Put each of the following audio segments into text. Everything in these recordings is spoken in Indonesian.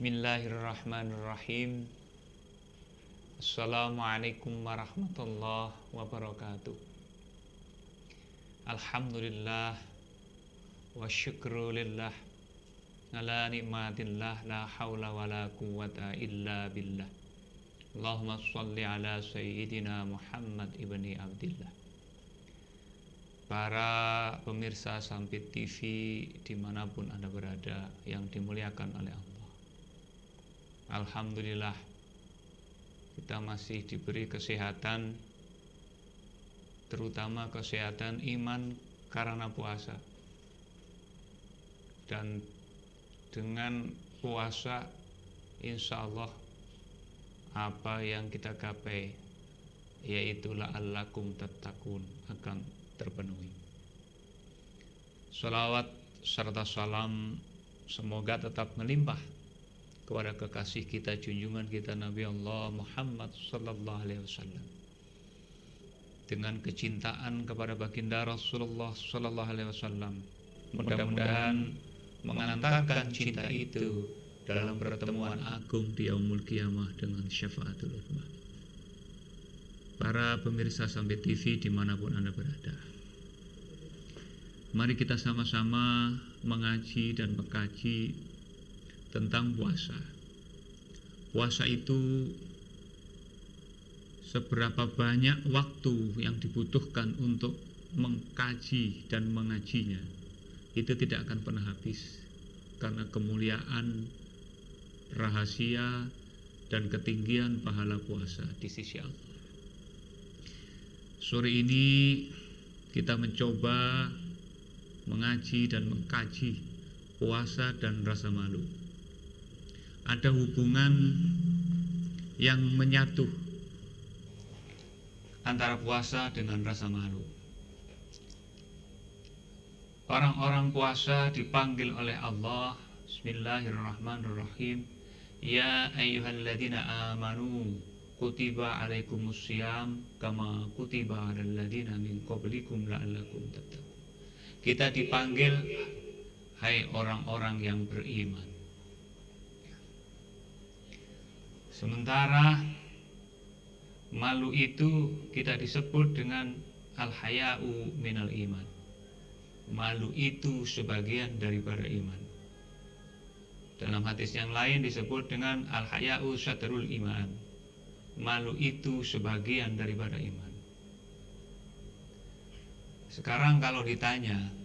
Bismillahirrahmanirrahim. Assalamualaikum warahmatullahi wabarakatuh. Alhamdulillah wa syukrulillah ala nikmatillah la hawla wa la quwwata illa billah. Allahumma sholli ala sayyidina Muhammad ibni Abdillah. Para pemirsa Sampit TV dimanapun Anda berada yang dimuliakan oleh Allah, alhamdulillah kita masih diberi kesehatan, terutama kesehatan iman karena puasa. Dan dengan puasa insya Allah apa yang kita gapai, yaitu la'allakum tattaqun, akan terpenuhi. Sholawat serta salam semoga tetap melimpah kepada kekasih kita, junjungan kita, Nabi Allah Muhammad sallallahu alaihi wasallam, dengan kecintaan kepada baginda Rasulullah sallallahu alaihi wasallam. Mudah-mudahan mengantarkan cinta itu dalam pertemuan agung di yaumul qiyamah dengan syafaatul ummah. Para pemirsa Sampit TV dimanapun Anda berada, mari kita sama-sama mengaji dan mengkaji tentang puasa. Puasa itu seberapa banyak waktu yang dibutuhkan untuk mengkaji dan mengajinya, itu tidak akan pernah habis, karena kemuliaan, rahasia, dan ketinggian pahala puasa di sisi Allah. Sore ini kita mencoba mengaji dan mengkaji puasa dan rasa malu. Ada hubungan yang menyatu antara puasa dengan rasa malu. Orang-orang puasa dipanggil oleh Allah, Bismillahirrahmanirrahim, ya ayyuhalladzina amanu kutiba alaikumussyam kama kutiba alal ladzina min qablikum la'allakum tattaqun. Kita dipanggil, hai orang-orang yang beriman. Sementara malu itu kita disebut dengan al-haya'u minal iman. Malu itu sebagian daripada iman. Dalam hadis yang lain disebut dengan al-haya'u syatrul iman. Malu itu sebagian daripada iman. Sekarang kalau ditanya,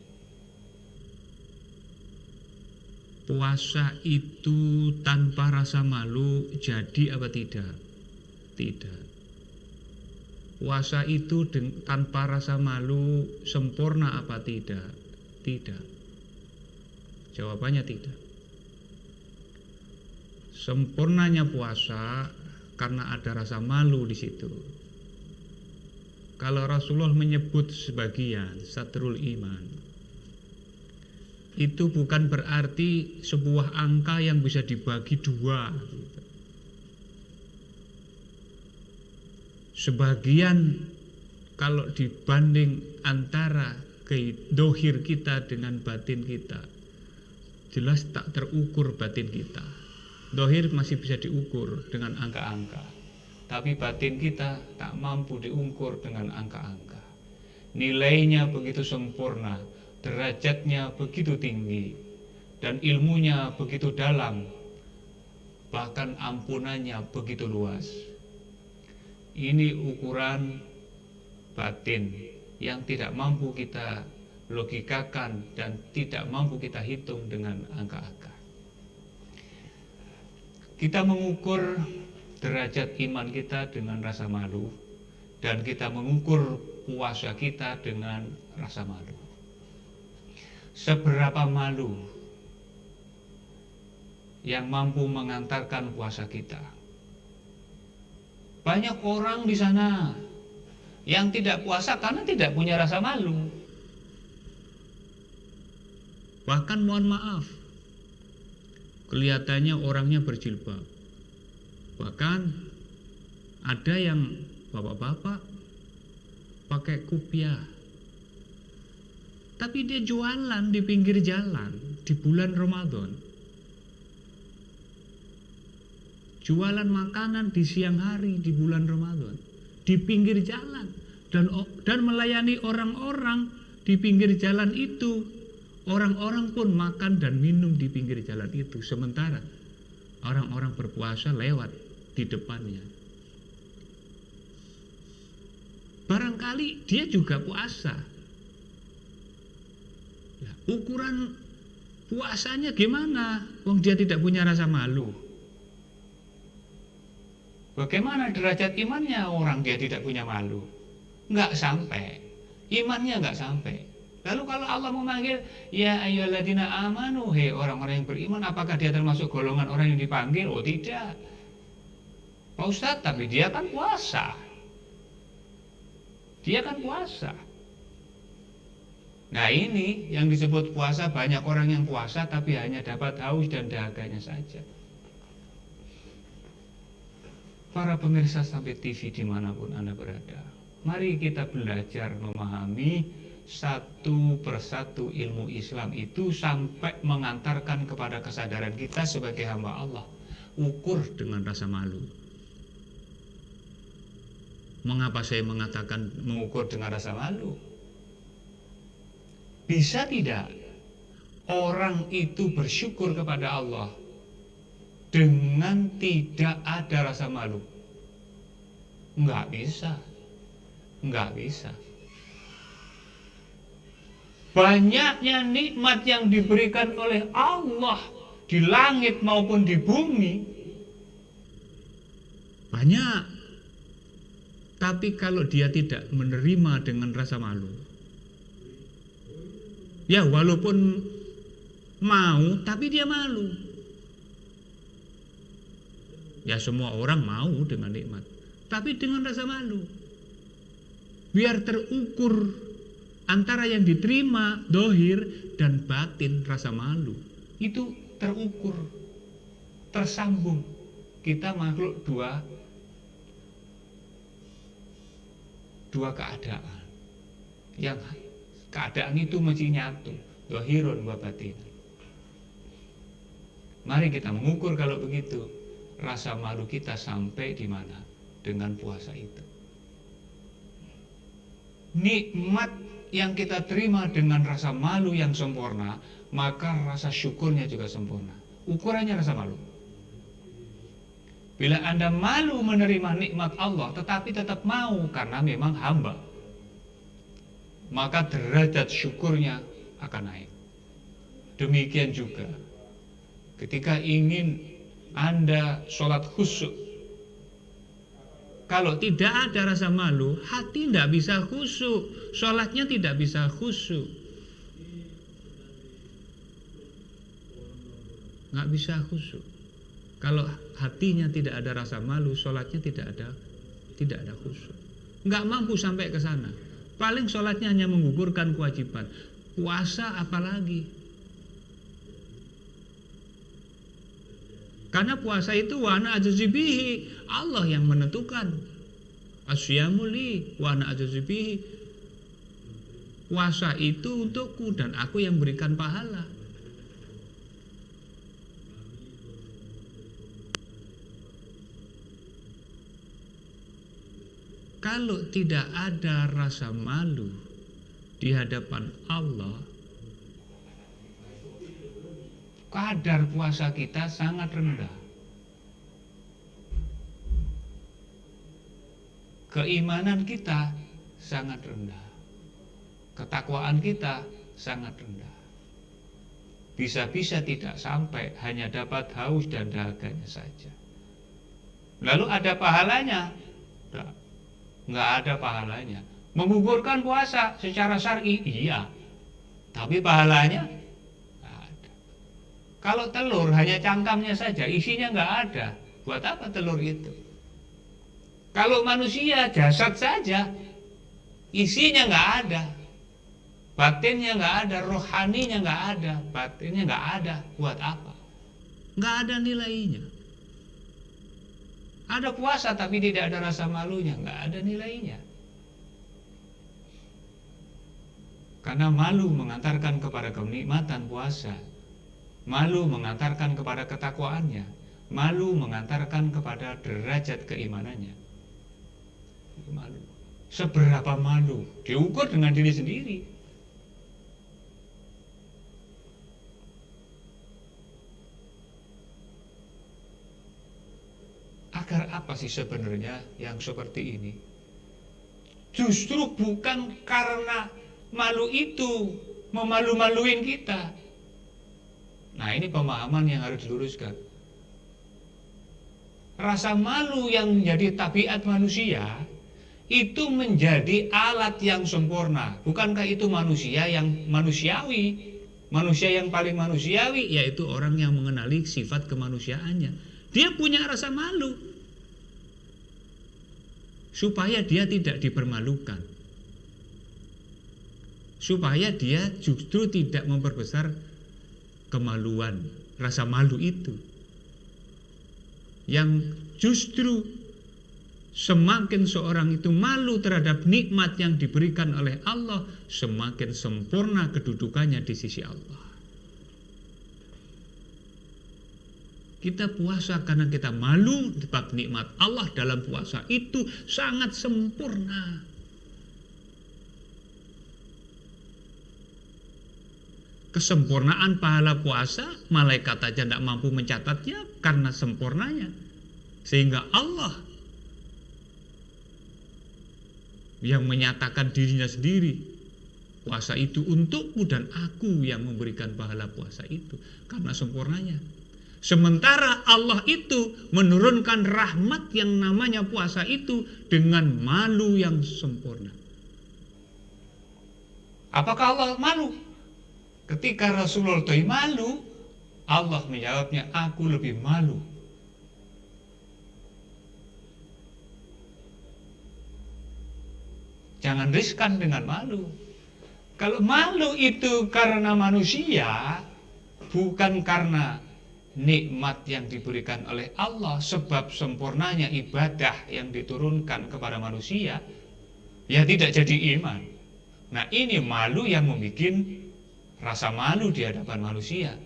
puasa itu tanpa rasa malu jadi apa tidak? Tidak. Puasa itu tanpa rasa malu sempurna apa tidak? Tidak. Jawabannya tidak. Sempurnanya puasa karena ada rasa malu di situ. Kalau Rasulullah menyebut sebagian satrul iman, itu bukan berarti sebuah angka yang bisa dibagi dua. Sebagian kalau dibanding antara dohir kita dengan batin kita, jelas tak terukur batin kita. Dohir masih bisa diukur dengan angka-angka, tapi batin kita tak mampu diukur dengan angka-angka. Nilainya begitu sempurna, derajatnya begitu tinggi, dan ilmunya begitu dalam, bahkan ampunannya begitu luas. Ini ukuran batin yang tidak mampu kita logikakan dan tidak mampu kita hitung dengan angka-angka. Kita mengukur derajat iman kita dengan rasa malu, dan kita mengukur puasa kita dengan rasa malu. Seberapa malu yang mampu mengantarkan puasa kita? Banyak orang di sana yang tidak puasa karena tidak punya rasa malu. Bahkan mohon maaf, kelihatannya orangnya berjilbab. Bahkan ada yang bapak-bapak pakai kupiah, tapi dia jualan di pinggir jalan di bulan Ramadan. jualan makanan di siang hari di bulan Ramadan di pinggir jalan dan melayani orang-orang di pinggir jalan itu. Orang-orang pun makan dan minum di pinggir jalan itu, sementara orang-orang berpuasa lewat di depannya. Barangkali dia juga puasa. Nah, ukuran puasanya gimana? Wong dia tidak punya rasa malu. Bagaimana derajat imannya orang dia tidak punya malu? Nggak sampai. Imannya nggak sampai. Lalu kalau Allah memanggil, ya ayyuhalladzina amanu, hei orang-orang yang beriman, apakah dia termasuk golongan orang yang dipanggil? Oh tidak. Pak Ustadz, tapi dia kan puasa. Dia kan puasa. Nah ini yang disebut puasa, banyak orang yang puasa tapi hanya dapat haus dan dahaganya saja. Para pemirsa sampai TV dimanapun Anda berada, mari kita belajar memahami satu persatu ilmu Islam itu sampai mengantarkan kepada kesadaran kita sebagai hamba Allah. Ukur dengan rasa malu. Mengapa saya mengatakan mengukur dengan rasa malu? Bisa tidak orang itu bersyukur kepada Allah dengan tidak ada rasa malu? Enggak bisa. Enggak bisa. Banyaknya nikmat yang diberikan oleh Allah di langit maupun di bumi. Banyak. Tapi kalau dia tidak menerima dengan rasa malu, ya walaupun mau tapi dia malu. Ya semua orang mau dengan nikmat, tapi dengan rasa malu. Biar terukur antara yang diterima dohir dan batin, rasa malu itu terukur, tersambung. Kita makhluk dua keadaan, yang keadaan itu mesti nyatu, dohirun wa batin. Mari kita mengukur kalau begitu rasa malu kita sampai di mana dengan puasa itu. Nikmat yang kita terima dengan rasa malu yang sempurna, maka rasa syukurnya juga sempurna. Ukurannya rasa malu. Bila Anda malu menerima nikmat Allah tetapi tetap mau karena memang hamba, maka derajat syukurnya akan naik. Demikian juga ketika ingin Anda sholat khusyuk, kalau tidak ada rasa malu, hati tidak bisa khusyuk, sholatnya tidak bisa khusyuk. Nggak bisa khusyuk. Kalau hatinya tidak ada rasa malu, sholatnya tidak ada khusyuk. Nggak mampu sampai ke sana. Paling sholatnya hanya menggugurkan kewajiban. Puasa apalagi? Karena puasa itu wa ana ajzi bihi, Allah yang menentukan. Asyamu li wa ana ajzi bihi. Puasa itu untukku dan aku yang berikan pahala. Kalau tidak ada rasa malu di hadapan Allah, kadar puasa kita sangat rendah. Keimanan kita sangat rendah. Ketakwaan kita sangat rendah. Bisa-bisa tidak sampai, hanya dapat haus dan dahaganya saja. Lalu ada pahalanya? Nggak ada pahalanya. Menggugurkan puasa secara syar'i, iya. Tapi pahalanya? Kalau telur hanya cangkangnya saja, isinya nggak ada. Buat apa telur itu? Kalau manusia jasad saja, isinya nggak ada, batinnya nggak ada, rohaninya nggak ada, batinnya nggak ada. Buat apa? Nggak ada nilainya. Ada puasa tapi tidak ada rasa malunya, nggak ada nilainya. Karena malu mengantarkan kepada kenikmatan puasa. Malu mengantarkan kepada ketakwaannya. Malu mengantarkan kepada derajat keimanannya. Malu. Seberapa malu diukur dengan diri sendiri. Agar apa sih sebenarnya yang seperti ini? Justru bukan karena malu itu memalu-maluin kita. Nah, ini pemahaman yang harus diluruskan. Rasa malu yang menjadi tabiat manusia itu menjadi alat yang sempurna. Bukankah itu manusia yang manusiawi? Manusia yang paling manusiawi yaitu orang yang mengenali sifat kemanusiaannya. Dia punya rasa malu supaya dia tidak dipermalukan, supaya dia justru tidak memperbesar kemaluan, rasa malu itu, yang justru semakin seorang itu malu terhadap nikmat yang diberikan oleh Allah, semakin sempurna kedudukannya di sisi Allah. Kita puasa karena kita malu sebab nikmat Allah dalam puasa itu sangat sempurna. Kesempurnaan pahala puasa, malaikat aja tidak mampu mencatatnya karena sempurnanya. Sehingga Allah yang menyatakan dirinya sendiri, puasa itu untukmu dan aku yang memberikan pahala puasa itu karena sempurnanya. Sementara Allah itu menurunkan rahmat yang namanya puasa itu dengan malu yang sempurna. Apakah Allah malu? Ketika Rasulullah malu, Allah menjawabnya, aku lebih malu. Jangan riskan dengan malu. Kalau malu itu karena manusia, bukan karena nikmat yang diberikan oleh Allah, sebab sempurnanya ibadah yang diturunkan kepada manusia, ya tidak jadi iman. Nah, ini malu yang membuat rasa malu di hadapan manusia,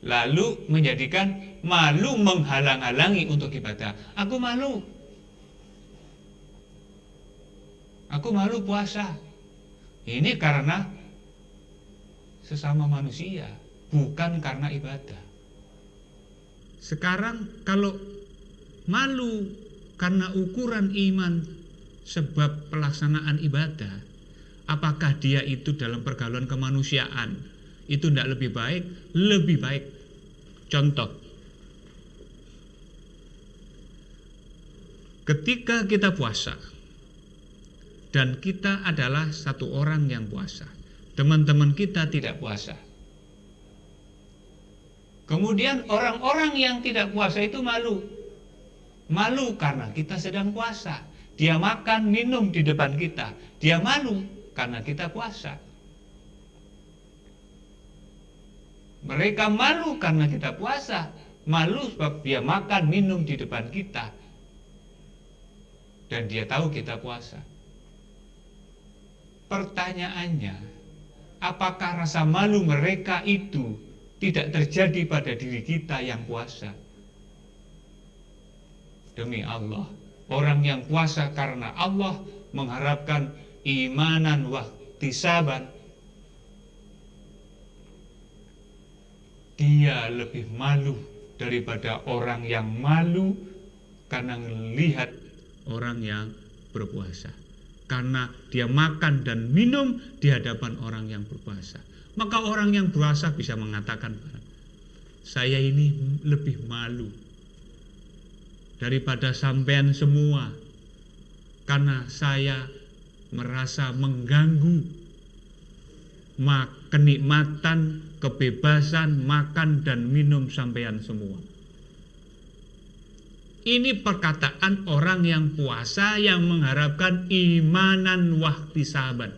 lalu menjadikan malu menghalang-halangi untuk ibadah. Aku malu puasa. Ini karena sesama manusia, bukan karena ibadah. Sekarang kalau malu karena ukuran iman sebab pelaksanaan ibadah, apakah dia itu dalam pergaulan kemanusiaan itu tidak lebih baik? Lebih baik. Contoh, ketika kita puasa dan kita adalah satu orang yang puasa, teman-teman kita tidak puasa, kemudian orang-orang yang tidak puasa itu malu karena kita sedang puasa. Dia makan minum di depan kita, dia malu karena kita puasa. Mereka malu karena kita puasa, malu sebab dia makan minum di depan kita dan dia tahu kita puasa. Pertanyaannya, apakah rasa malu mereka itu tidak terjadi pada diri kita yang puasa? Demi Allah, orang yang puasa karena Allah mengharapkan imanan wahtisaban, dia lebih malu daripada orang yang malu karena melihat orang yang berpuasa, karena dia makan dan minum di hadapan orang yang berpuasa. Maka orang yang berpuasa bisa mengatakan, saya ini lebih malu daripada sampean semua, karena saya merasa mengganggu kenikmatan, kebebasan makan dan minum sampean semua. Ini perkataan orang yang puasa yang mengharapkan imanan wahtisaban.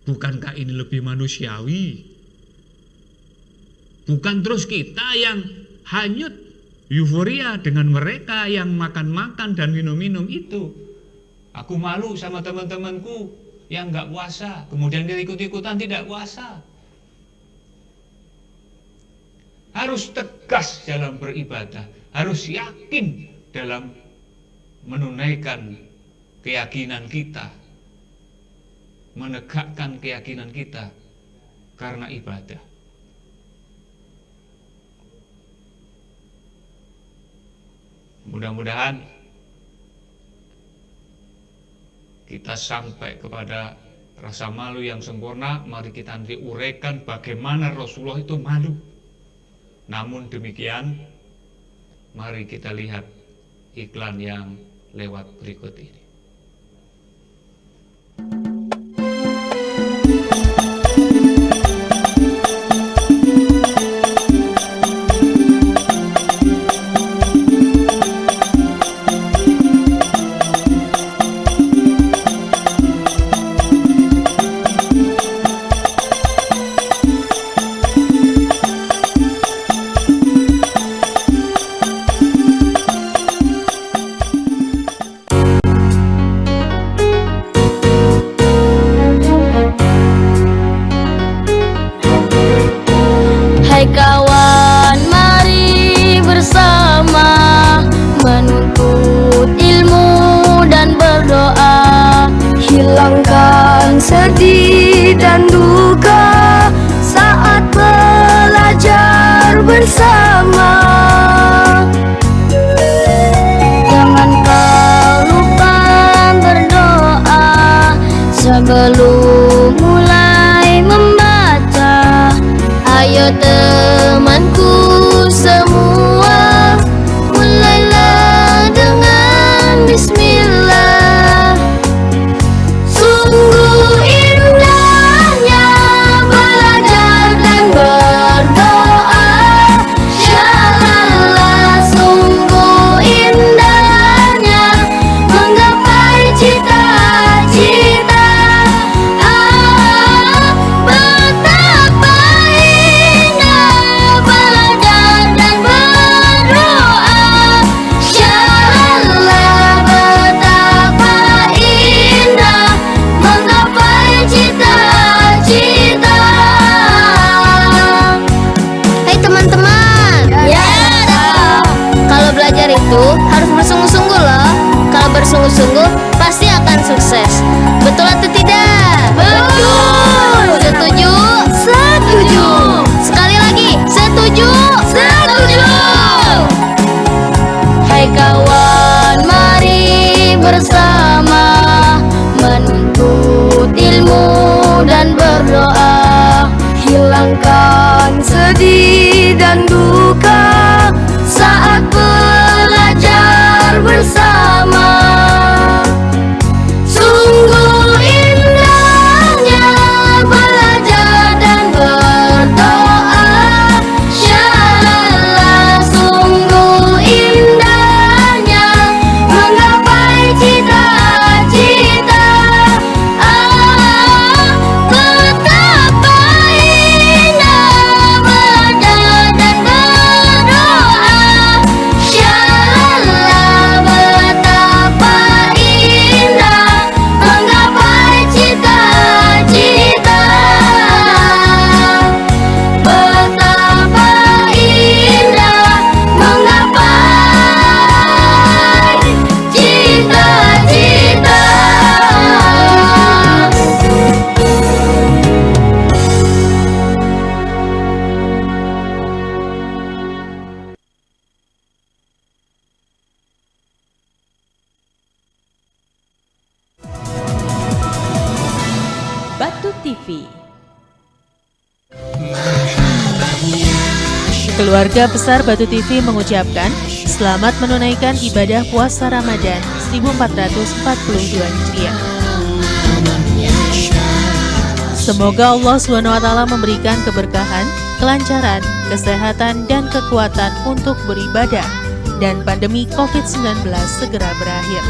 Bukankah ini lebih manusiawi? Bukan terus kita yang hanyut euforia dengan mereka yang makan-makan dan minum-minum itu. Aku malu sama teman-temanku yang nggak puasa, kemudian dia ikut-ikutan tidak puasa. Harus tegas dalam beribadah, harus yakin dalam menunaikan keyakinan kita, menegakkan keyakinan kita karena ibadah. Mudah-mudahan kita sampai kepada rasa malu yang sempurna. Mari kita nanti uraikan bagaimana Rasulullah itu malu. Namun demikian, mari kita lihat iklan yang lewat berikut ini. Sedih dan duka saat belajar bersama. Jangan kau lupa berdoa sebelum mulai membaca. Ayo temanku semua, mulailah dengan bismillah. Sungguh indahnya belajar dan berdoa. Syalallah, sungguh indahnya menggapai cita-cita. Betapa indah belajar dan berdoa. Syalallah, betapa indah menggapai cita-cita. Hai teman-teman, kalau belajar itu harus bersungguh-sungguh loh. Kalau bersungguh-sungguh pasti akan sukses. Betul atau tidak? Betul. Setuju? Setuju. Sekali lagi, setuju? Setuju. Hai kawan, mari bersama menuntut ilmu dan berdoa. Hilangkan sedih dan duka saat belajar bersama. Sungguh indahnya belajar dan berdoa. Syalallah, sungguh indahnya menggapai cita-cita. Betapa indah belajar dan berdoa. Syalallah, betapa indah menggapai cita-cita. Betapa indah menggapai cita-cita. Batu TV. Keluarga besar Batu TV mengucapkan selamat menunaikan ibadah puasa Ramadan 1442 Hijriah. Semoga Allah SWT memberikan keberkahan, kelancaran, kesehatan, dan kekuatan untuk beribadah, dan pandemi COVID-19 segera berakhir.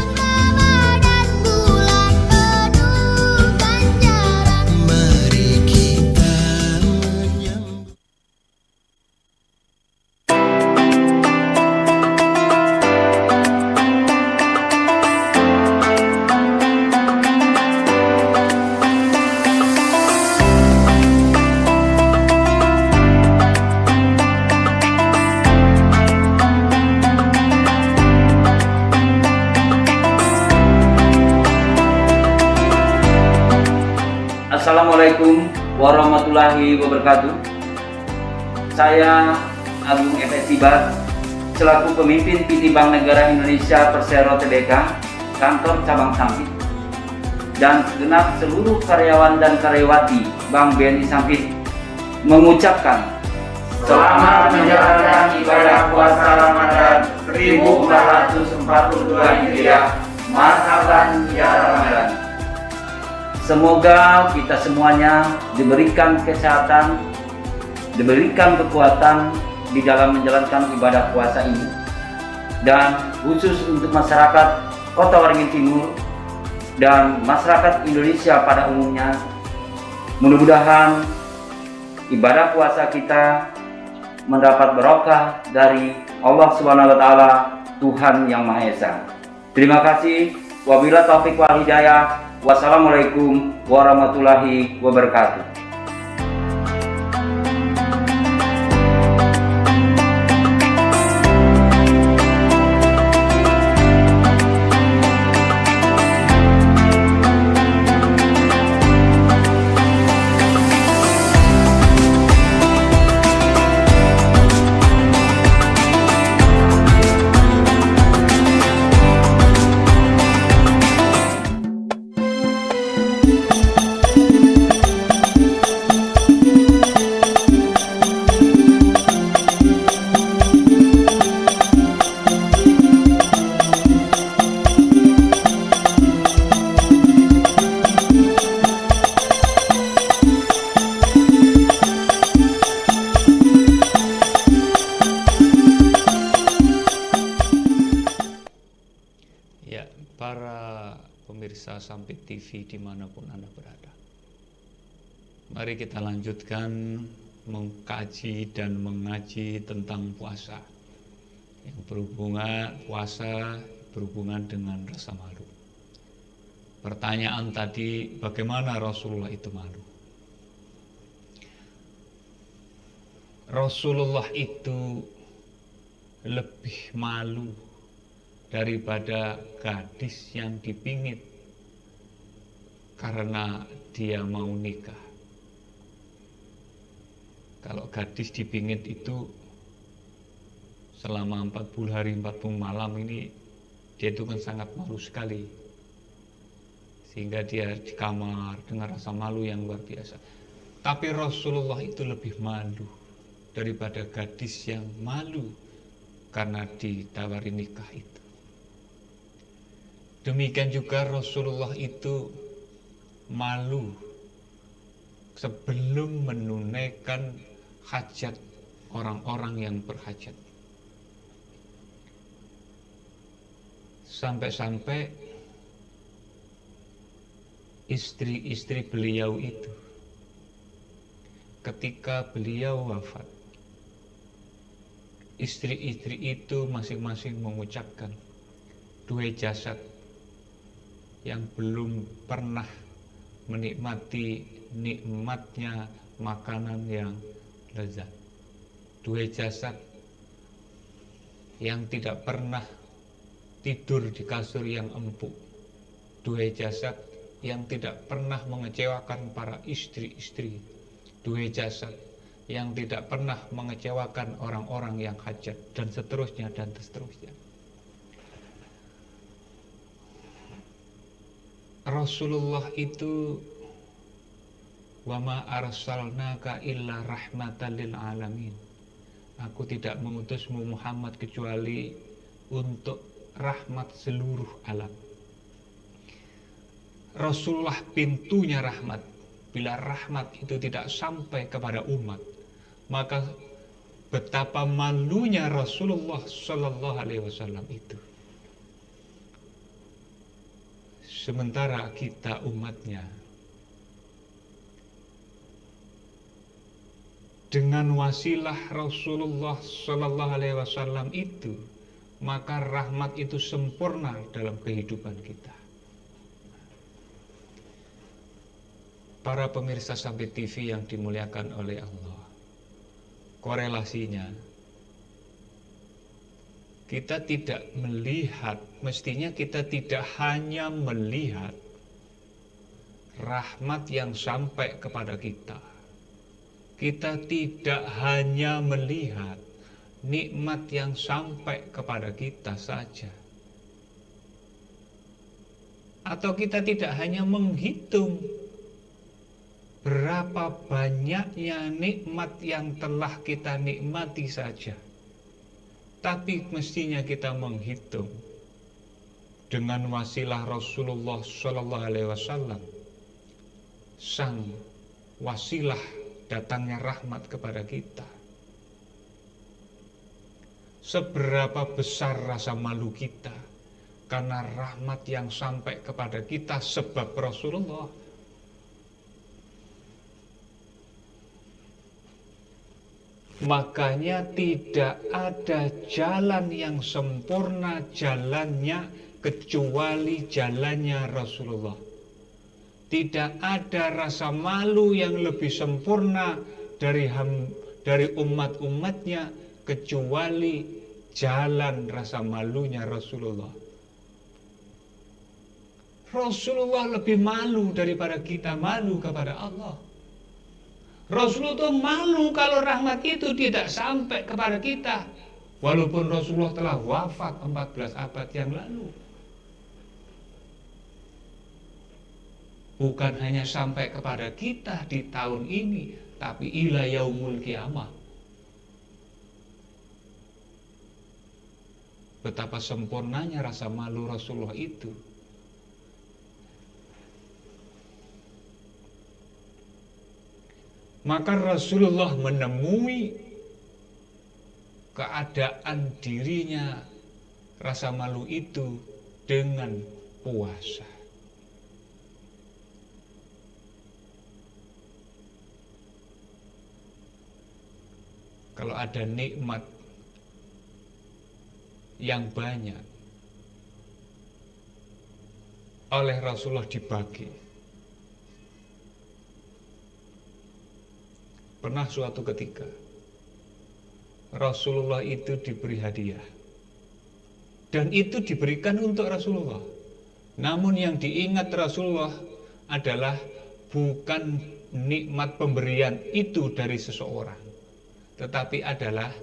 Assalamualaikum warahmatullahi wabarakatuh. Saya Agung F.S. Tibar, selaku pemimpin PT Bank Negara Indonesia Persero Tbk, kantor cabang Sampit, dan segenap seluruh karyawan dan karyawati Bank BNI Sampit mengucapkan selamat menjalankan ibadah puasa Ramadan 1442 Hijriah. Marhaban ya Ramadan. Semoga kita semuanya diberikan kesehatan, diberikan kekuatan di dalam menjalankan ibadah puasa ini. Dan khusus untuk masyarakat Kota Waringin Timur dan masyarakat Indonesia pada umumnya, mudah-mudahan ibadah puasa kita mendapat berkah dari Allah Subhanahu wa taala, Tuhan Yang Maha Esa. Terima kasih. Wabillahi taufik wal hidayah. Wassalamualaikum warahmatullahi wabarakatuh. Para pemirsa Sampit TV dimanapun Anda berada, mari kita lanjutkan mengkaji dan mengaji tentang puasa yang berhubungan dengan rasa malu. Pertanyaan tadi, bagaimana Rasulullah itu malu? Rasulullah itu lebih malu daripada gadis yang dipingit karena dia mau nikah. Kalau gadis dipingit itu selama 40 hari 40 malam ini, dia itu kan sangat malu sekali, sehingga dia di kamar dengan rasa malu yang luar biasa. Tapi Rasulullah itu lebih malu daripada gadis yang malu karena ditawari nikah itu. Demikian juga Rasulullah itu malu sebelum menunaikan hajat orang-orang yang berhajat. Sampai-sampai istri-istri beliau itu, ketika beliau wafat, istri-istri itu masing-masing mengucapkan, dua jasad yang belum pernah menikmati nikmatnya makanan yang lezat, dua jasad yang tidak pernah tidur di kasur yang empuk, dua jasad yang tidak pernah mengecewakan para istri-istri, dua jasad yang tidak pernah mengecewakan orang-orang yang hajat, dan seterusnya dan seterusnya. Rasulullah itu wama arsalnaka illa rahmatan lil alamin. Aku tidak mengutusmu Muhammad kecuali untuk rahmat seluruh alam. Rasulullah pintunya rahmat. Bila rahmat itu tidak sampai kepada umat, maka betapa malunya Rasulullah Shallallahu Alaihi Wasallam itu. Sementara kita umatnya, dengan wasilah Rasulullah Shallallahu Alaihi Wasallam itu, maka rahmat itu sempurna dalam kehidupan kita. Para pemirsa Sampit TV yang dimuliakan oleh Allah, korelasinya, kita tidak melihat, mestinya kita tidak hanya melihat rahmat yang sampai kepada kita. Kita tidak hanya melihat nikmat yang sampai kepada kita saja. Atau kita tidak hanya menghitung berapa banyaknya nikmat yang telah kita nikmati saja. Tapi mestinya kita menghitung dengan wasilah Rasulullah Shallallahu Alaihi Wasallam, sang wasilah datangnya rahmat kepada kita. Seberapa besar rasa malu kita karena rahmat yang sampai kepada kita sebab Rasulullah. Makanya tidak ada jalan yang sempurna jalannya kecuali jalannya Rasulullah. Tidak ada rasa malu yang lebih sempurna dari umat-umatnya kecuali jalan rasa malunya Rasulullah. Rasulullah lebih malu daripada kita malu kepada Allah. Rasulullah itu malu kalau rahmat itu tidak sampai kepada kita. Walaupun Rasulullah telah wafat 14 abad yang lalu. Bukan hanya sampai kepada kita di tahun ini, tapi ila yaumul kiamah. Betapa sempurnanya rasa malu Rasulullah itu. Maka Rasulullah menemui keadaan dirinya rasa malu itu dengan puasa. Kalau ada nikmat yang banyak oleh Rasulullah dibagi. Pernah suatu ketika Rasulullah itu diberi hadiah, dan itu diberikan untuk Rasulullah. Namun yang diingat Rasulullah adalah bukan nikmat pemberian itu dari seseorang, tetapi adalah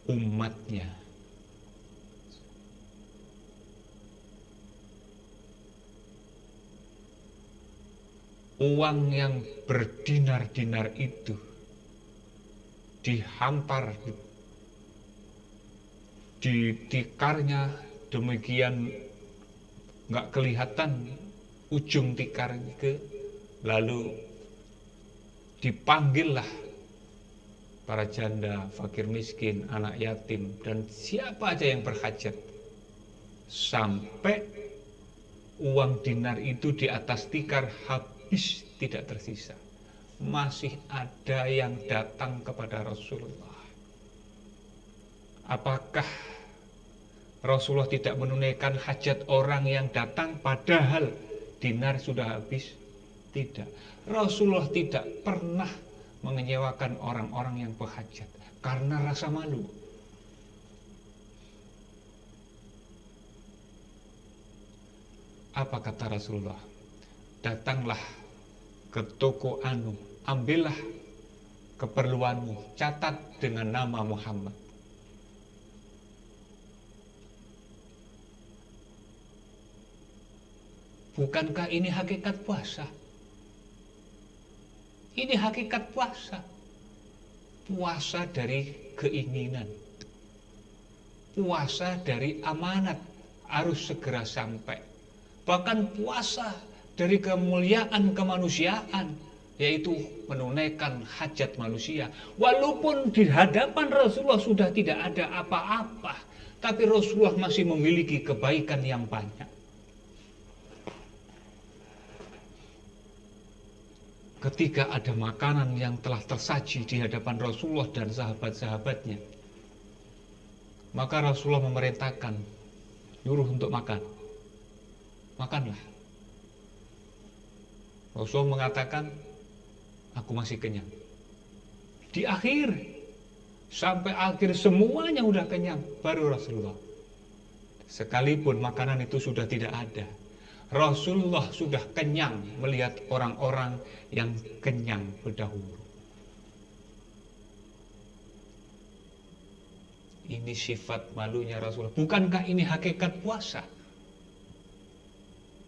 umatnya. Uang yang berdinar-dinar itu dihampar di tikarnya, demikian nggak kelihatan ujung tikar itu. Lalu dipanggillah para janda, fakir miskin, anak yatim, dan siapa aja yang berhajat, sampai uang dinar itu di atas tikar habis, tidak tersisa. Masih ada yang datang kepada Rasulullah. Apakah Rasulullah tidak menunaikan hajat orang yang datang padahal dinar sudah habis? Tidak. Rasulullah tidak pernah mengecewakan orang-orang yang berhajat karena rasa malu. Apa kata Rasulullah? Datanglah ke toko anu, ambillah keperluanmu, catat dengan nama Muhammad. Bukankah ini hakikat puasa? Ini hakikat puasa. Puasa dari keinginan. Puasa dari amanat, harus segera sampai. Bahkan puasa dari kemuliaan kemanusiaan, yaitu menunaikan hajat manusia. Walaupun di hadapan Rasulullah sudah tidak ada apa-apa, tapi Rasulullah masih memiliki kebaikan yang banyak. Ketika ada makanan yang telah tersaji di hadapan Rasulullah dan sahabat-sahabatnya, maka Rasulullah memerintahkan, nyuruh untuk makan. Makanlah. Rasulullah mengatakan, aku masih kenyang. Di akhir, sampai akhir semuanya udah kenyang, baru Rasulullah. Sekalipun makanan itu sudah tidak ada, Rasulullah sudah kenyang melihat orang-orang yang kenyang berdahulu. Ini sifat malunya Rasulullah. Bukankah ini hakikat puasa?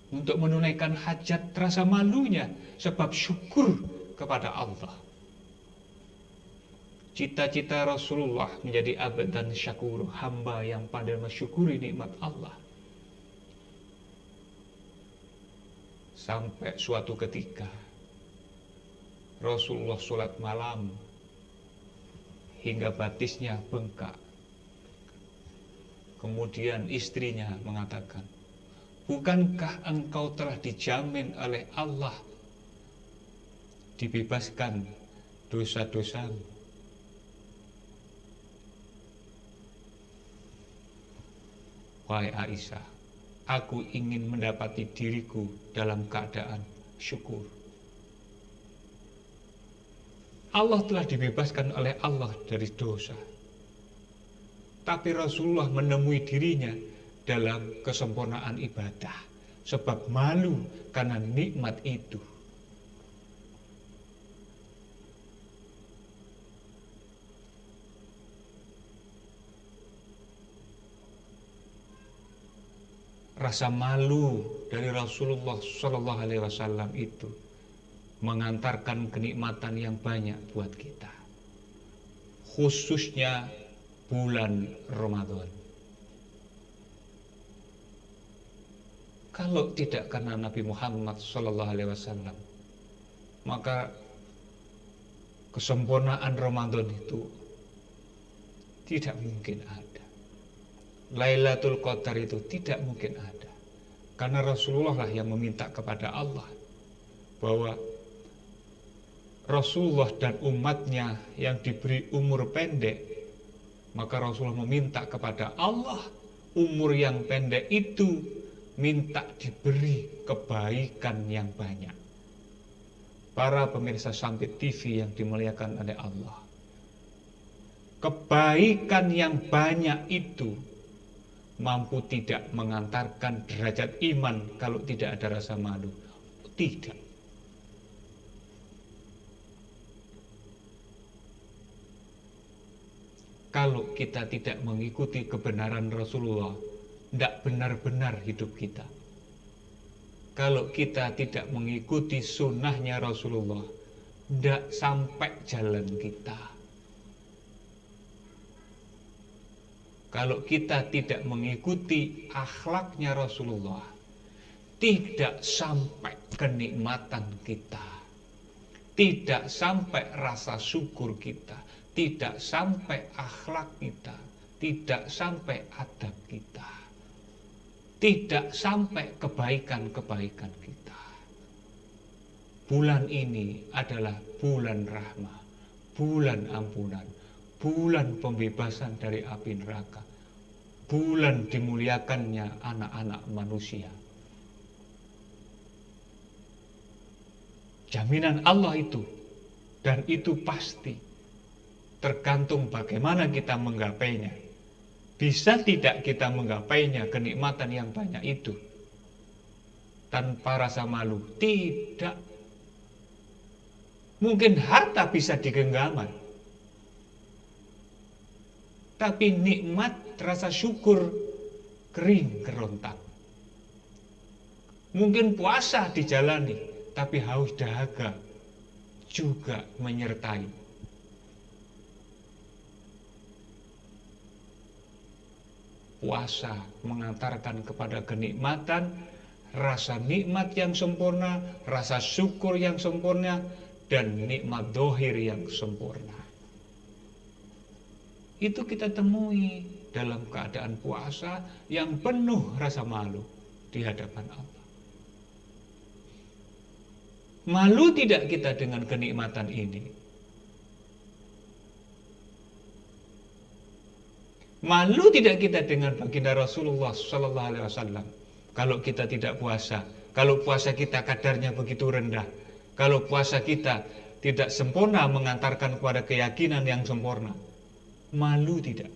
Untuk menunaikan hajat rasa malunya sebab syukur kepada Allah. Cita-cita Rasulullah menjadi abd dan syakur, hamba yang pandai mensyukuri nikmat Allah. Sampai suatu ketika Rasulullah sholat malam hingga batisnya bengkak. Kemudian istrinya mengatakan, bukankah engkau telah dijamin oleh Allah dibebaskan dosa-dosamu? Wahai Aisyah, aku ingin mendapati diriku dalam keadaan syukur. Allah telah dibebaskan oleh Allah dari dosa. Tapi Rasulullah menemui dirinya dalam kesempurnaan ibadah. Sebab malu karena nikmat itu. Rasa malu dari Rasulullah Shallallahu Alaihi Wasallam itu mengantarkan kenikmatan yang banyak buat kita, khususnya bulan Ramadan. Kalau tidak karena Nabi Muhammad Shallallahu Alaihi Wasallam, maka kesempurnaan Ramadan itu tidak mungkin ada. Lailatul Qadar itu tidak mungkin ada. Karena Rasulullah lah yang meminta kepada Allah bahwa Rasulullah dan umatnya yang diberi umur pendek, maka Rasulullah meminta kepada Allah umur yang pendek itu minta diberi kebaikan yang banyak. Para pemirsa Sampit TV yang dimuliakan oleh Allah, kebaikan yang banyak itu mampu tidak mengantarkan derajat iman kalau tidak ada rasa malu? Tidak. Kalau kita tidak mengikuti kebenaran Rasulullah, tidak benar-benar hidup kita. Kalau kita tidak mengikuti sunnahnya Rasulullah, tidak sampai jalan kita. Kalau kita tidak mengikuti akhlaknya Rasulullah, tidak sampai kenikmatan kita, tidak sampai rasa syukur kita, tidak sampai akhlak kita, tidak sampai adab kita, tidak sampai kebaikan-kebaikan kita. Bulan ini adalah bulan rahmah, bulan ampunan, bulan pembebasan dari api neraka, bulan dimuliakannya anak-anak manusia. Jaminan Allah itu, dan itu pasti, tergantung bagaimana kita menggapainya. Bisa tidak kita menggapainya kenikmatan yang banyak itu tanpa rasa malu? Tidak. Mungkin harta bisa digenggaman, tapi nikmat rasa syukur kering kerontak. Mungkin puasa dijalani, tapi haus dahaga juga menyertai. Puasa mengantarkan kepada kenikmatan, rasa nikmat yang sempurna, rasa syukur yang sempurna, dan nikmat dohir yang sempurna. Itu kita temui dalam keadaan puasa yang penuh rasa malu di hadapan Allah. Malu tidak kita dengan kenikmatan ini? Malu tidak kita dengan baginda Rasulullah Sallallahu Alaihi Wasallam? Kalau kita tidak puasa, kalau puasa kita kadarnya begitu rendah, kalau puasa kita tidak sempurna mengantarkan kepada keyakinan yang sempurna, malu tidak?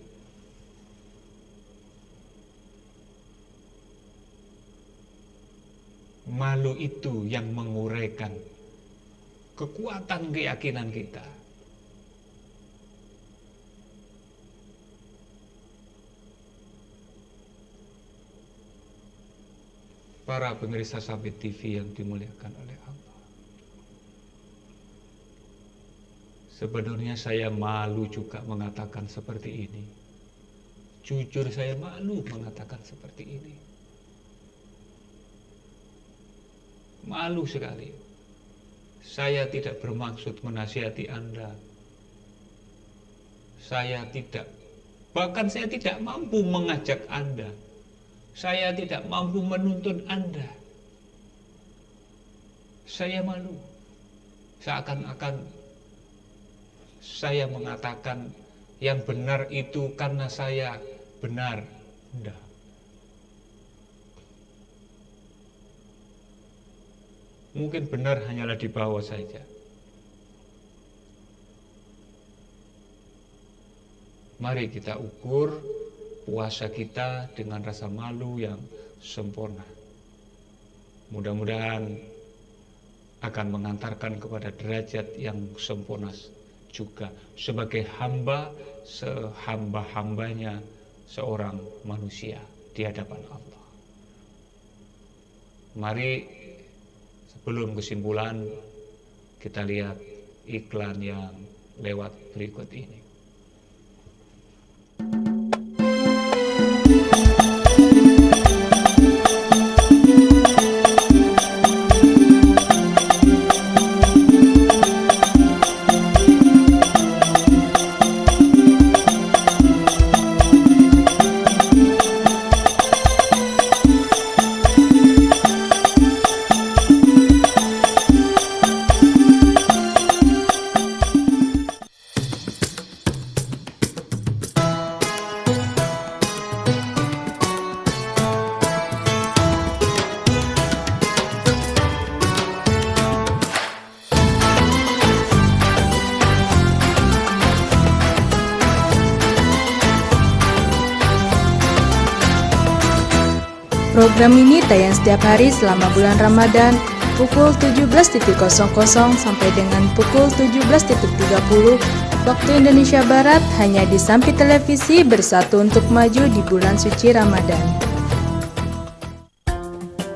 Malu itu yang menguraikan kekuatan keyakinan kita. Para pemirsa Sabit TV yang dimuliakan oleh Allah. Sebenarnya saya malu juga mengatakan seperti ini. Jujur saya malu mengatakan seperti ini. Malu sekali. Saya tidak bermaksud menasihati Anda. Bahkan saya tidak mampu mengajak Anda. Saya tidak mampu menuntun Anda. Saya malu. Seakan-akan saya mengatakan yang benar itu karena saya benar. Tidak. Mungkin benar hanyalah di bawah saja. Mari kita ukur puasa kita dengan rasa malu yang sempurna. Mudah-mudahan akan mengantarkan kepada derajat yang sempurna juga sebagai hamba sehamba-hambanya seorang manusia di hadapan Allah. Mari sebelum kesimpulan kita lihat iklan yang lewat berikut ini. Program ini tayang setiap hari selama bulan Ramadan pukul 17.00 sampai dengan pukul 17.30 waktu Indonesia Barat hanya di Sampi Televisi Bersatu Untuk Maju di bulan suci Ramadan.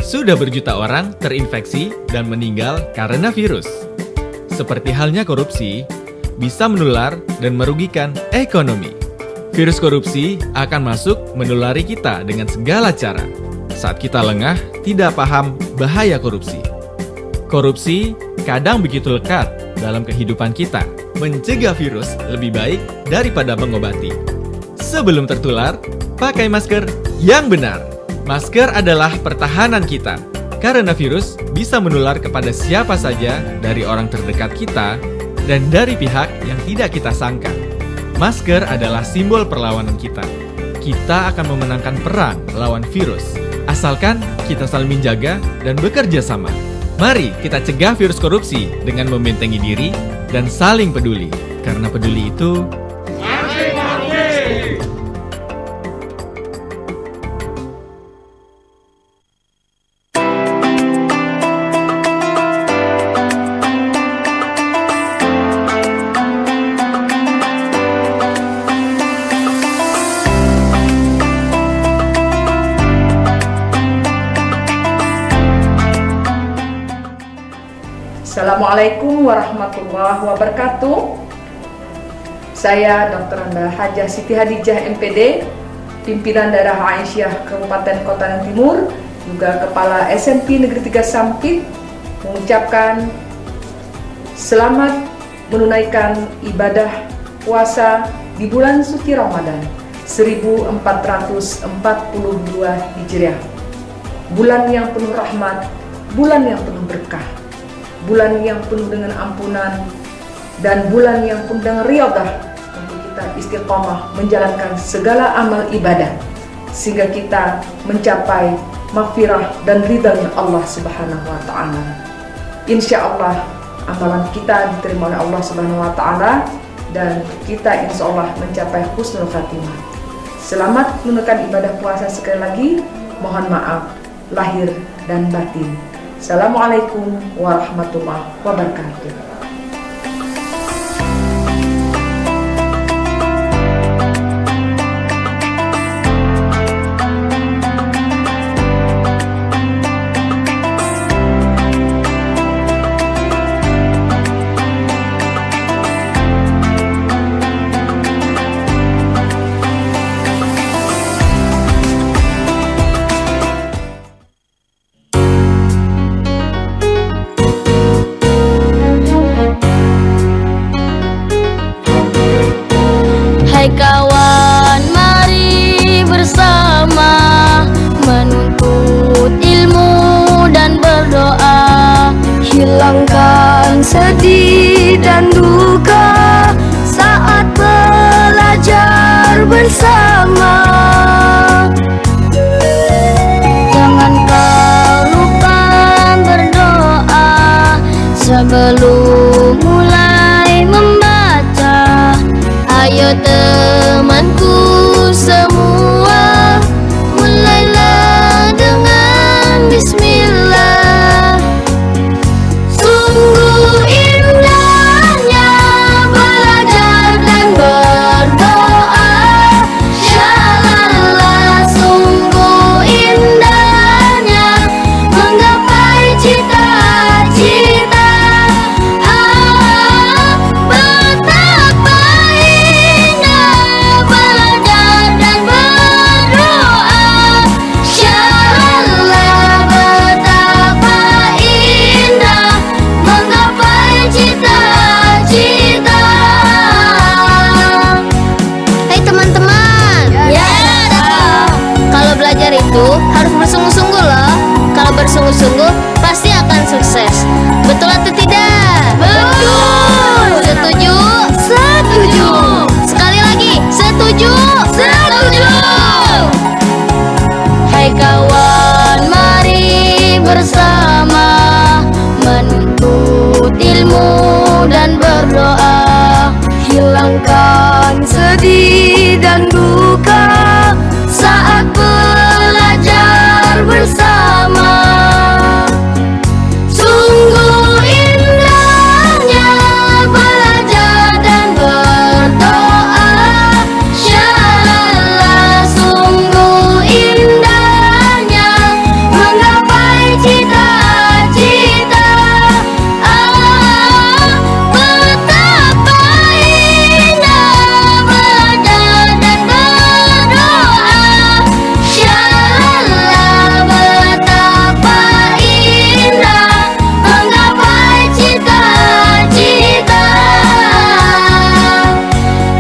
Sudah berjuta orang terinfeksi dan meninggal karena virus. Seperti halnya korupsi, bisa menular dan merugikan ekonomi. Virus korupsi akan masuk menulari kita dengan segala cara. Saat kita lengah, tidak paham bahaya korupsi. Korupsi kadang begitu lekat dalam kehidupan kita. Mencegah virus lebih baik daripada mengobati. Sebelum tertular, pakai masker yang benar. Masker adalah pertahanan kita, karena virus bisa menular kepada siapa saja dari orang terdekat kita dan dari pihak yang tidak kita sangka. Masker adalah simbol perlawanan kita. Kita akan memenangkan perang lawan virus. Asalkan kita saling menjaga dan bekerja sama. Mari kita cegah virus korupsi dengan membentengi diri dan saling peduli. Karena peduli itu Assalamualaikum warahmatullahi wabarakatuh. Saya Dr. Anda Hajah Siti Hadijah MPD, Pimpinan Daerah Aisyah Kabupaten Kota Timur, juga Kepala SMP Negeri 3 Sampit, mengucapkan selamat menunaikan ibadah puasa di bulan suci Ramadan 1442 Hijriah. Bulan yang penuh rahmat, bulan yang penuh berkah, bulan yang penuh dengan ampunan, dan bulan yang penuh dengan riyadhah untuk kita istiqomah menjalankan segala amal ibadah sehingga kita mencapai maghfirah dan ridha Allah Subhanahu wa taala. Insya Allah amalan kita diterima oleh Allah Subhanahu wa taala dan kita insya Allah mencapai husnul khatimah. Selamat menunaikan ibadah puasa sekali lagi. Mohon maaf lahir dan batin. Assalamualaikum warahmatullahi wabarakatuh. Hai kawan, mari bersama menuntut ilmu dan berdoa. Hilangkan sedih dan duka saat belajar bersama. Jangan kau lupa berdoa sebelum mulai membaca. Ayo temanku semua, mulailah dengan bismillah. Sungguh indahnya belajar dan berdoa. Syalallah, sungguh indahnya menggapai cita-cita. Betapa indah belajar dan berdoa. Syalallah, betapa indah menggapai cita-cita. Hai teman-teman, kalau belajar itu harus bersungguh-sungguh loh. Kalau bersungguh-sungguh pasti akan sukses. Betul atau tidak? Betul. Setuju? Setuju. Sekali lagi, setuju? Setuju. Hai kawan, mari bersama menuntut ilmu dan berdoa. Hilangkan sedih dan duka saat belajar bersama. Sungguh indahnya belajar dan berdoa. Syalallah, sungguh indahnya menggapai cita-cita. Betapa indah belajar dan berdoa. Syalallah, betapa indah menggapai cita-cita.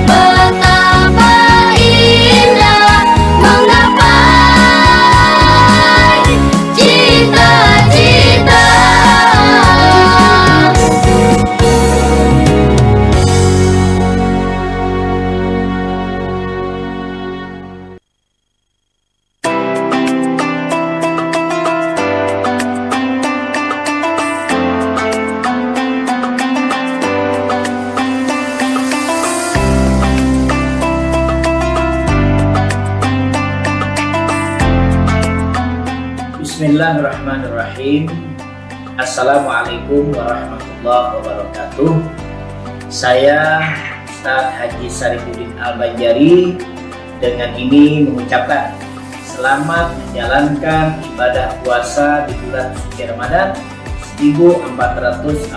Betapa indah menggapai cita-cita. Bismillahirrahmanirrahim. Assalamualaikum warahmatullahi wabarakatuh. Saya Ustaz Haji Sarifuddin Al-Banjari dengan ini mengucapkan selamat menjalankan ibadah puasa di bulan suci Ramadan 1442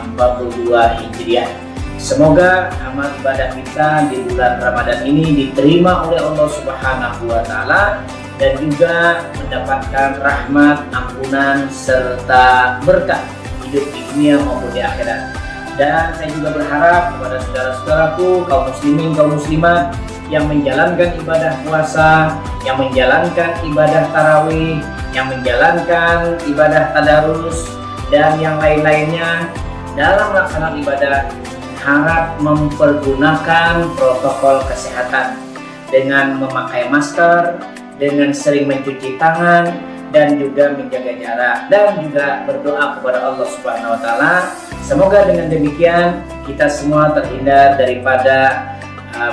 Hijriah. Semoga amal ibadah kita di bulan Ramadan ini diterima oleh Allah Subhanahu wa taala dan juga mendapatkan rahmat, ampunan serta berkah hidup di dunia maupun di akhirat. Dan saya juga berharap kepada saudara-saudaraku kaum muslimin, kaum muslimat yang menjalankan ibadah puasa, yang menjalankan ibadah tarawih, yang menjalankan ibadah tadarus dan yang lain-lainnya dalam melaksanakan ibadah harap mempergunakan protokol kesehatan dengan memakai masker, dengan sering mencuci tangan dan juga menjaga jarak dan juga berdoa kepada Allah Subhanahu wa taala. Semoga dengan demikian kita semua terhindar daripada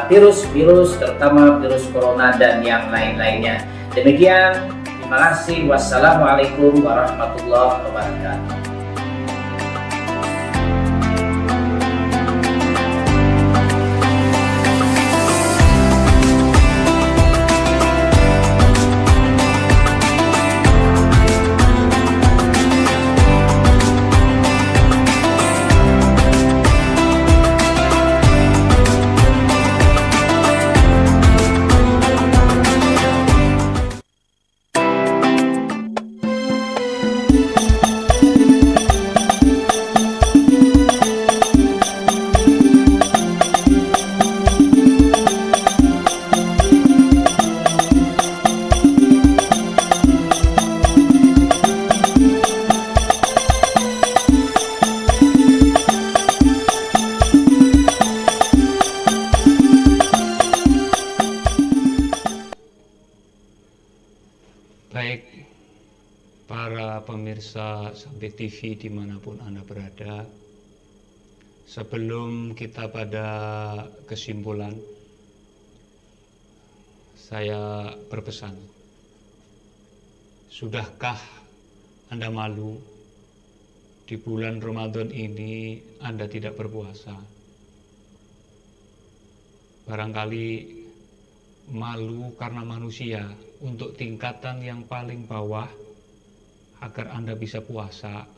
virus-virus terutama virus corona dan yang lain-lainnya. Demikian Terima kasih. Wassalamualaikum warahmatullahi wabarakatuh. Baik, para pemirsa Sampai TV dimanapun Anda berada, sebelum kita pada kesimpulan, saya berpesan, sudahkah Anda malu di bulan Ramadan ini Anda tidak berpuasa? Barangkali malu karena manusia untuk tingkatan yang paling bawah agar Anda bisa puasa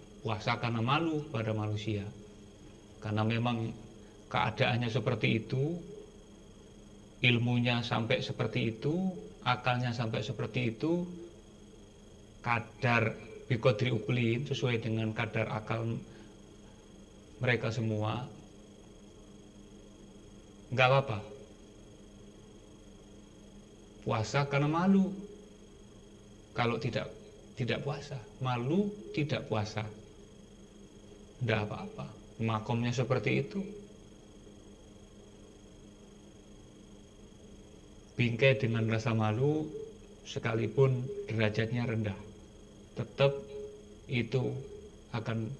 karena malu pada manusia, karena memang keadaannya seperti itu, ilmunya sampai seperti itu, akalnya sampai seperti itu, kadar biqadri uqlihim sesuai dengan kadar akal mereka semua, nggak apa-apa puasa karena malu. Kalau tidak puasa, malu tidak puasa, tidak apa-apa, makomnya seperti itu. Bingkai dengan rasa malu sekalipun derajatnya rendah, tetap itu akan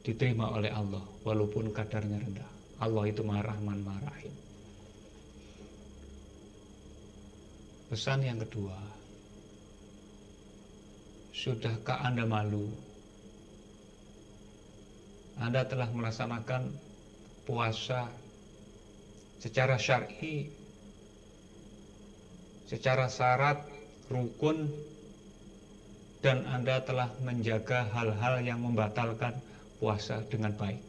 diterima oleh Allah walaupun kadarnya rendah. Allah itu Maha Rahman Maha Rahim. Pesan yang kedua, sudahkah Anda malu? Anda telah melaksanakan puasa secara syar'i, secara syarat, rukun, dan Anda telah menjaga hal-hal yang membatalkan puasa dengan baik.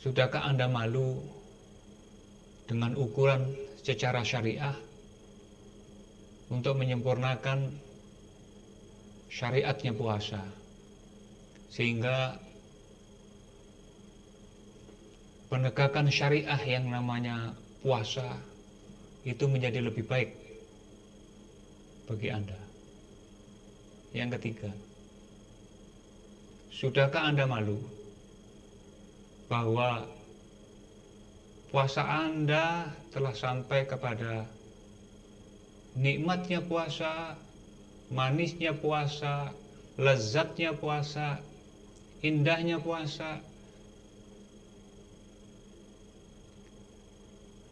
Sudahkah Anda malu dengan ukuran secara syariah untuk menyempurnakan syariatnya puasa, sehingga penegakan syariah yang namanya puasa itu menjadi lebih baik bagi Anda? Yang ketiga, sudahkah Anda malu bahwa puasa Anda telah sampai kepada nikmatnya puasa, manisnya puasa, lezatnya puasa, indahnya puasa?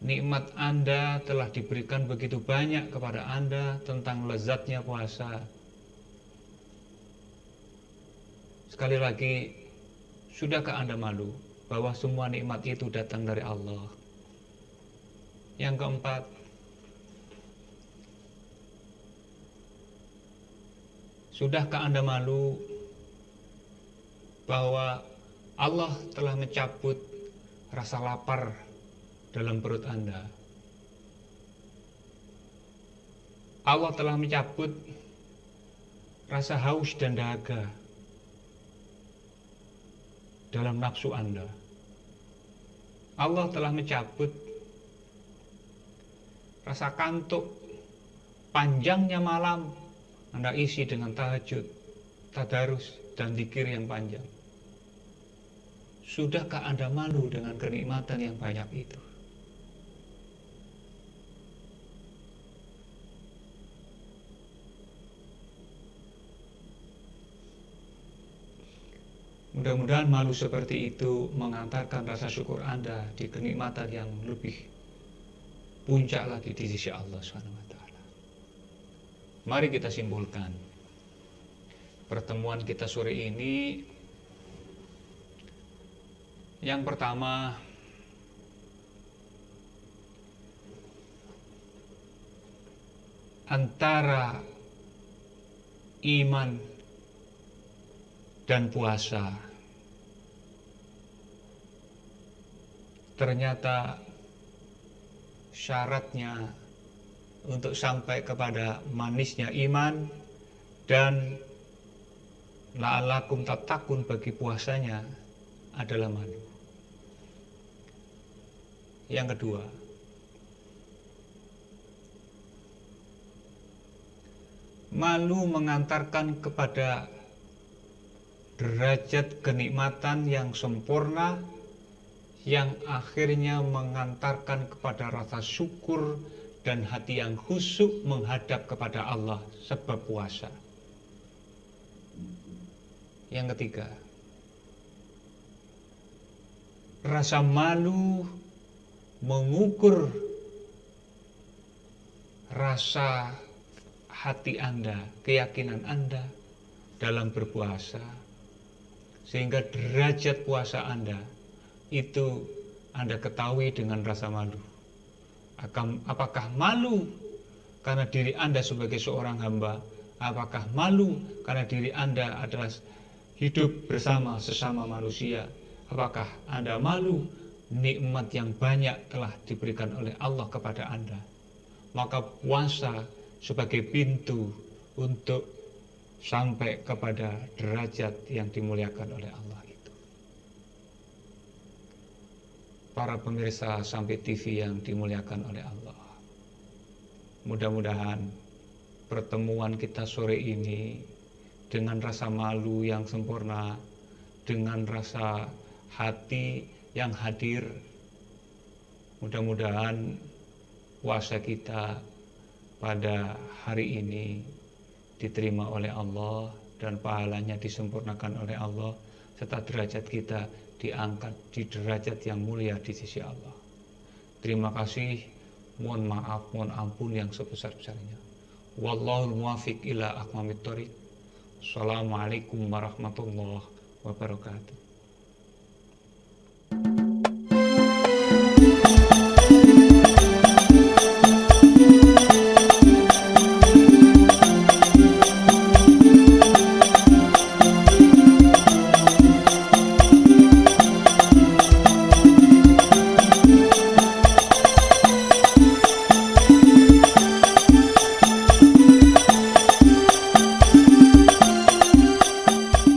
Nikmat Anda telah diberikan begitu banyak kepada Anda tentang lezatnya puasa. Sekali lagi, sudahkah Anda malu bahwa semua nikmat itu datang dari Allah? Yang keempat, sudahkah Anda malu bahwa Allah telah mencabut rasa lapar dalam perut Anda? Allah telah mencabut rasa haus dan dahaga dalam nafsu Anda. Allah telah mencabut rasa kantuk, panjangnya malam Anda isi dengan tahajud, tadarus, dan zikir yang panjang. Sudahkah Anda malu dengan kenikmatan yang banyak itu? Mudah-mudahan malu seperti itu mengantarkan rasa syukur Anda di kenikmatan yang lebih puncak lagi di sisi Allah SWT. Mari kita simpulkan pertemuan kita sore ini. Yang pertama, antara iman dan puasa ternyata syaratnya untuk sampai kepada manisnya iman dan la'alakum tattaqun bagi puasanya adalah malu. Yang kedua, malu mengantarkan kepada derajat kenikmatan yang sempurna, yang akhirnya mengantarkan kepada rasa syukur dan hati yang khusyuk menghadap kepada Allah sebab puasa. Yang ketiga, rasa malu mengukur rasa hati Anda, keyakinan Anda dalam berpuasa, sehingga derajat puasa Anda itu Anda ketahui dengan rasa malu. Apakah malu karena diri Anda sebagai seorang hamba? Apakah malu karena diri Anda adalah hidup bersama sesama manusia? Apakah Anda malu nikmat yang banyak telah diberikan oleh Allah kepada Anda? Maka puasa sebagai pintu untuk sampai kepada derajat yang dimuliakan oleh Allah itu. Para pemirsa Sampai TV yang dimuliakan oleh Allah, mudah-mudahan pertemuan kita sore ini dengan rasa malu yang sempurna, dengan rasa hati yang hadir, mudah-mudahan puasa kita pada hari ini diterima oleh Allah dan pahalanya disempurnakan oleh Allah, serta derajat kita diangkat di derajat yang mulia di sisi Allah. Terima kasih, mohon maaf, mohon ampun yang sebesar-besarnya. Wallahul muwaffiq ila aqwamit thoriq. Assalamualaikum warahmatullahi wabarakatuh.